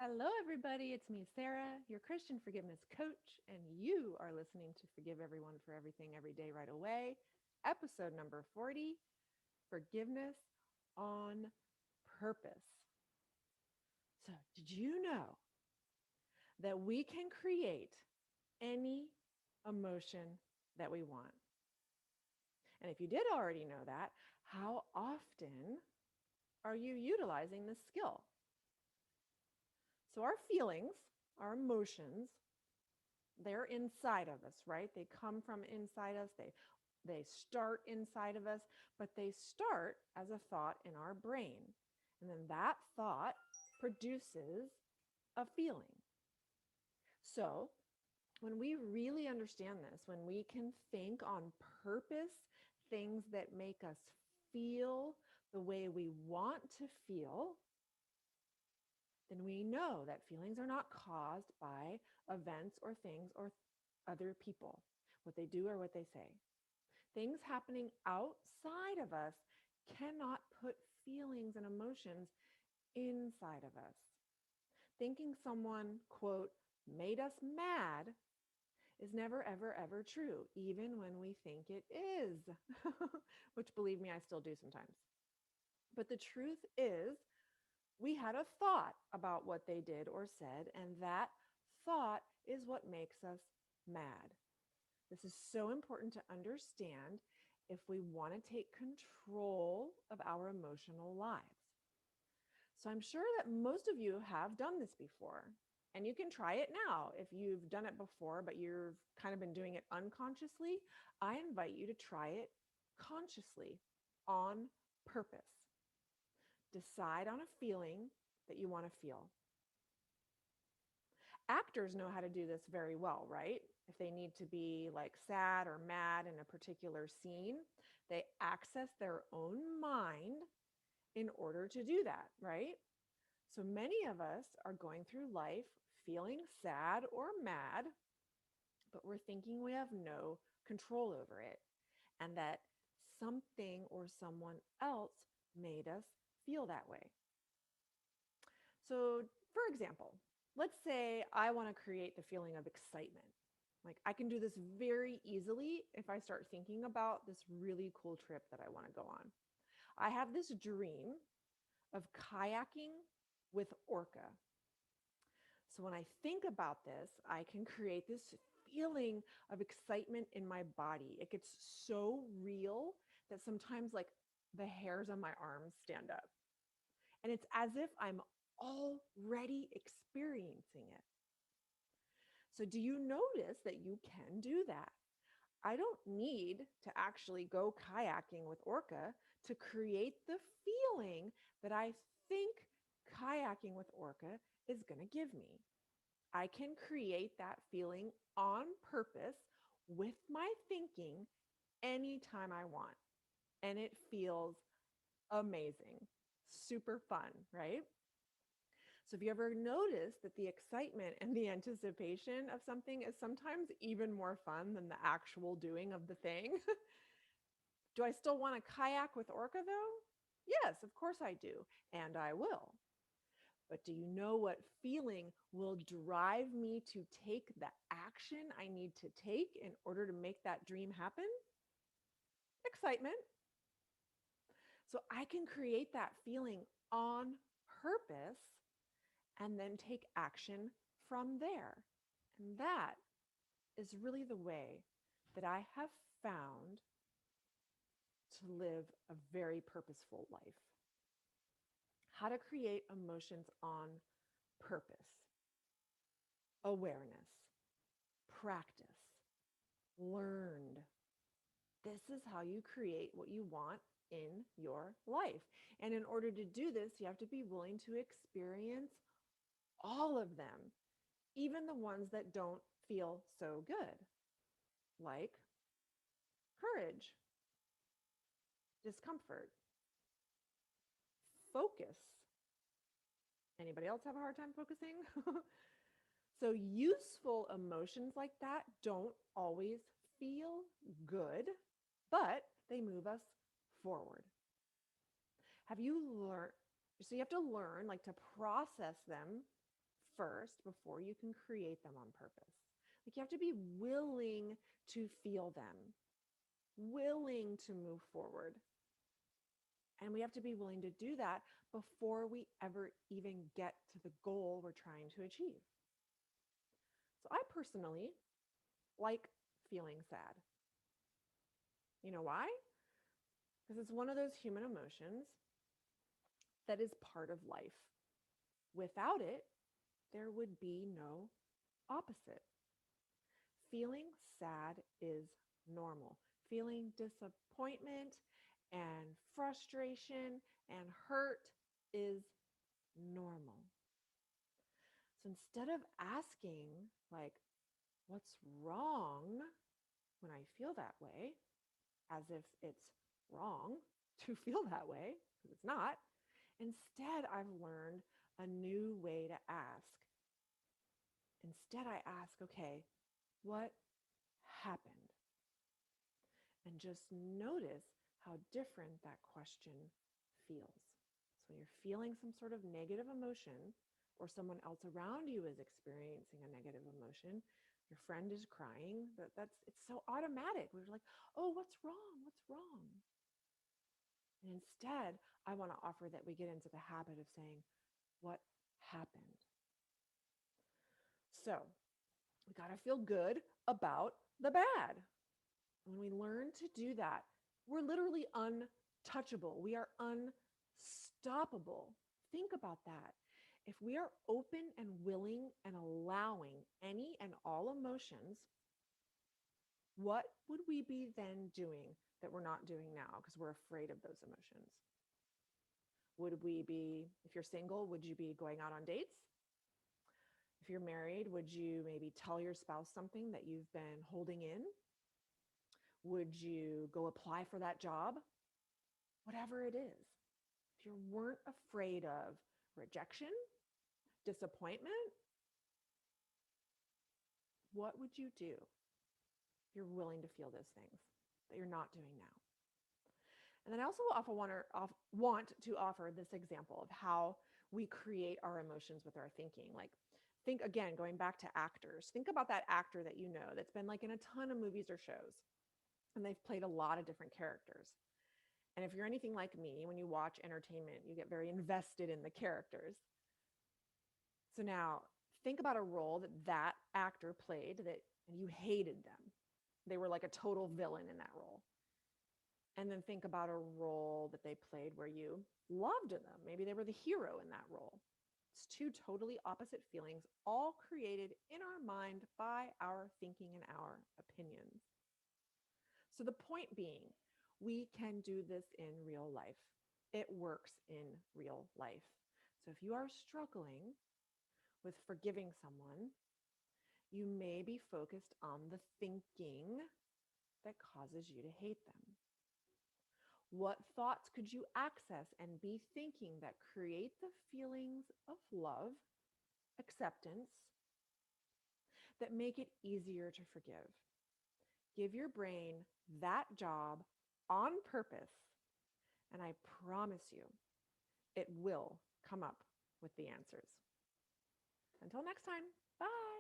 Hello, everybody. It's me, Sarah, your Christian forgiveness coach, and you are listening to Forgive Everyone for Everything Every Day Right Away, episode number 40, Forgiveness on Purpose. So, did you know that we can create any emotion that we want? And if you did already know that, how often are you utilizing this skill? So, our feelings, our emotions, they're inside of us, right? They come from inside us. They start inside of us, but they start as a thought in our brain. And then that thought produces a feeling. So, when we really understand this, when we can think on purpose things that make us feel the way we want to feel, then we know that feelings are not caused by events or things or other people, what they do or what they say. Things happening outside of us cannot put feelings and emotions inside of us. Thinking someone, quote, made us mad is never, ever, ever true, even when we think it is, which believe me, I still do sometimes. But the truth is, we had a thought about what they did or said, and that thought is what makes us mad. This is so important to understand if we want to take control of our emotional lives. So I'm sure that most of you have done this before, and you can try it now. If you've done it before, but you've kind of been doing it unconsciously, I invite you to try it consciously on purpose. Decide on a feeling that you want to feel. Actors know how to do this very well, right? If they need to be like sad or mad in a particular scene, they access their own mind in order to do that, right? So many of us are going through life feeling sad or mad, but we're thinking we have no control over it and that something or someone else made us feel that way. So, for example, let's say I want to create the feeling of excitement. Like I can do this very easily if I start thinking about this really cool trip that I want to go on. I have this dream of kayaking with orca. So when I think about this, I can create this feeling of excitement in my body. It gets so real that sometimes like the hairs on my arms stand up. And it's as if I'm already experiencing it. So, do you notice that you can do that? I don't need to actually go kayaking with orca to create the feeling that I think kayaking with orca is going to give me. I can create that feeling on purpose with my thinking anytime I want. And it feels amazing, super fun, right? So, have you ever noticed that the excitement and the anticipation of something is sometimes even more fun than the actual doing of the thing? Do I still want to kayak with orca though? Yes, of course I do, and I will. But do you know what feeling will drive me to take the action I need to take in order to make that dream happen? Excitement. So I can create that feeling on purpose and then take action from there. And that is really the way that I have found to live a very purposeful life. How to create emotions on purpose, awareness, practice, learned. This is how you create what you want in your life. And in order to do this, you have to be willing to experience all of them, even the ones that don't feel so good, like courage, discomfort, focus. Anybody else have a hard time focusing? So, useful emotions like that don't always feel good, but they move us forward. Have you learned? So, you have to learn like to process them first before you can create them on purpose. Like, you have to be willing to feel them, willing to move forward. And we have to be willing to do that before we ever even get to the goal we're trying to achieve. So I personally like feeling sad. You know why? Because it's one of those human emotions that is part of life. Without it, there would be no opposite. Feeling sad is normal. Feeling disappointment and frustration and hurt is normal. So instead of asking, like, what's wrong when I feel that way, as if it's wrong to feel that way, because it's not, instead, I've learned a new way to ask. Instead, I ask, okay, what happened? And just notice how different that question feels. So you're feeling some sort of negative emotion, or someone else around you is experiencing a negative emotion. Your friend is crying. It's so automatic. We're like, oh, what's wrong? What's wrong? And instead, I want to offer that we get into the habit of saying, what happened? So we got to feel good about the bad. When we learn to do that, we're literally untouchable. We are unstoppable. Think about that. If we are open and willing and allowing any and all emotions, what would we be then doing that we're not doing now because we're afraid of those emotions? Would we be, if you're single, would you be going out on dates? If you're married, would you maybe tell your spouse something that you've been holding in? Would you go apply for that job? Whatever it is. If you weren't afraid of rejection, disappointment, what would you do if you're willing to feel those things that you're not doing now? And then I also want to offer this example of how we create our emotions with our thinking. Like, think again, going back to actors, think about that actor that you know that's been like in a ton of movies or shows, and they've played a lot of different characters. And if you're anything like me, when you watch entertainment, you get very invested in the characters. So now think about a role that actor played that and you hated them. They were like a total villain in that role. And then think about a role that they played where you loved them. Maybe they were the hero in that role. It's two totally opposite feelings, all created in our mind by our thinking and our opinions. So the point being, we can do this in real life. It works in real life. So if you are struggling with forgiving someone, you may be focused on the thinking that causes you to hate them. What thoughts could you access and be thinking that create the feelings of love, acceptance, that make it easier to forgive? Give your brain that job on purpose, and I promise you, it will come up with the answers. Until next time, bye.